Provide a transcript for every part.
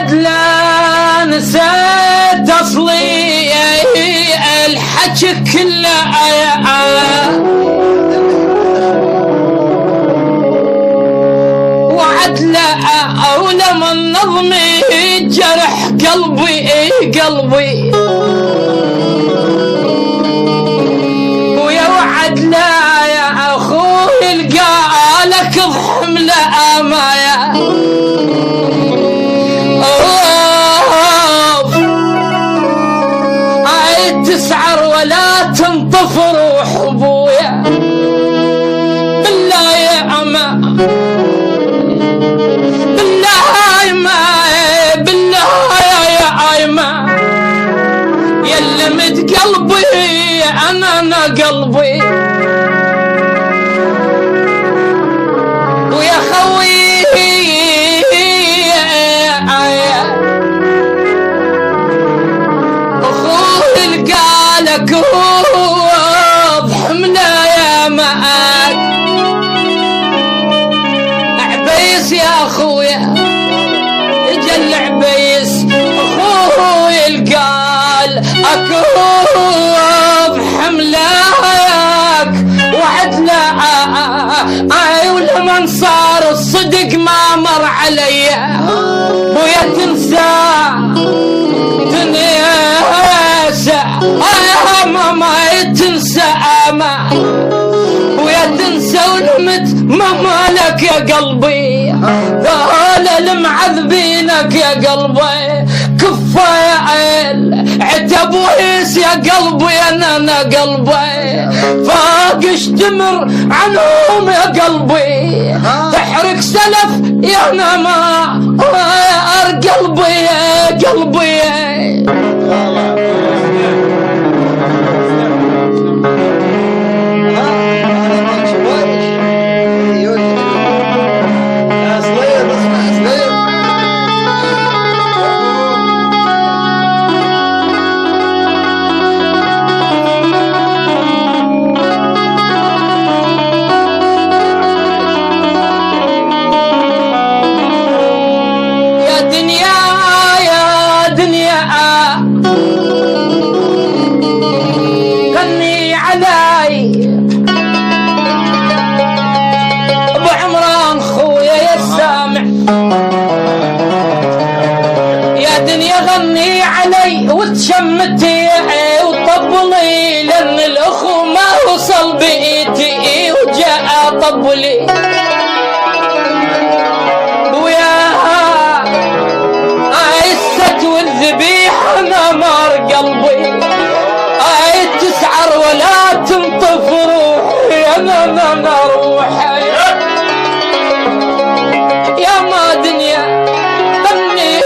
وعد لا نسيت اصلي الحكي كله وعد لا ولما نظمي جرح قلبي قلبي ويا وعد لا يا اخوي القالك اضحم لا مايا تسعر ولا تنطف روح ابويا بالله يا اما بالله ما بالله يا ايما يا لمت قلبي انا قلبي ويا خوي لك اضحمنا يا معاك عبيس يا اخويا اجل عبيس اخوي القال اكو بحملاك وعد لا ولمن صار الصدق ما مر علي ويا تنسى ما تنسى اما ويا تنسى ولمت ما مالك يا قلبي هذا المعذبينك يا قلبي كفى يا عيل عتب وهيس يا قلبي انا قلبي فاقش تمر عنهم يا قلبي تحرق سلف يا نما قلبي يا قلبي غني علي ابو عمران خويا يا سامع يا دنيا غني علي وتشمتي وطبلي لان الاخو ما وصل بيتي وجاء طبلي وياها عيست والذبيحه نمر قلبي تسعر ولا تنطف روحي انا روحي يا ما دنيا غني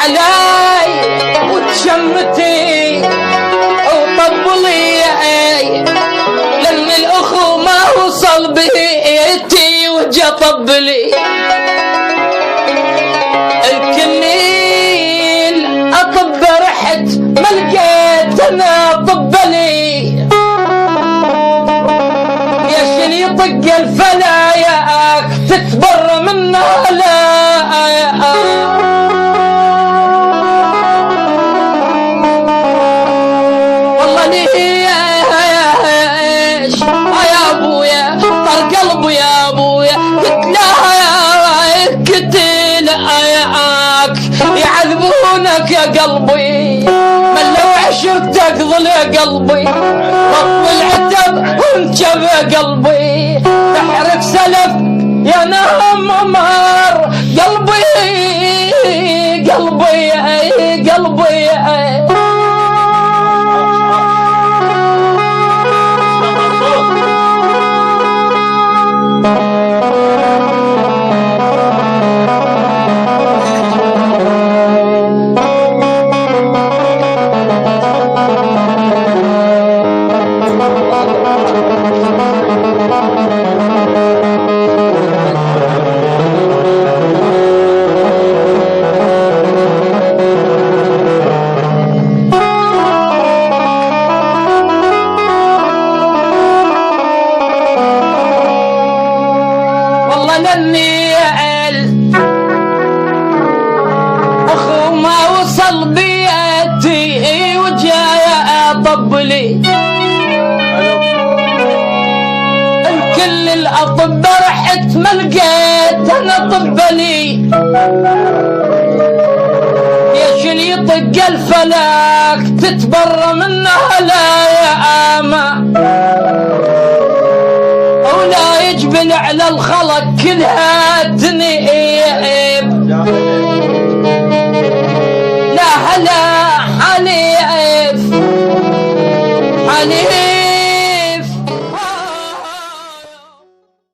علي وتشمتي وطبلي لان الاخو ما وصل بيتي وجا طبلي اطب رحت ما لقيت انا طبلي يا شني طق الفلاياك تتبر منها لا والله ليش يا ابويا طر قلبي يا ابويا قلت لها يا قتل اياك يعذبونك يا قلبي من لو عشرتك ظل يا قلبي رب العتب وانجب يا قلبي تحرق سلف يا نهم مار قلبي قلبي قلبي والله للنيل اخو ما وصل بيتي وجاي اطب لي كل الاطباء رحت ما لقيت انا طب لي يا شل يطق الفلك تتبرى منها لا يا اما ولا يجبل على الخلق كلها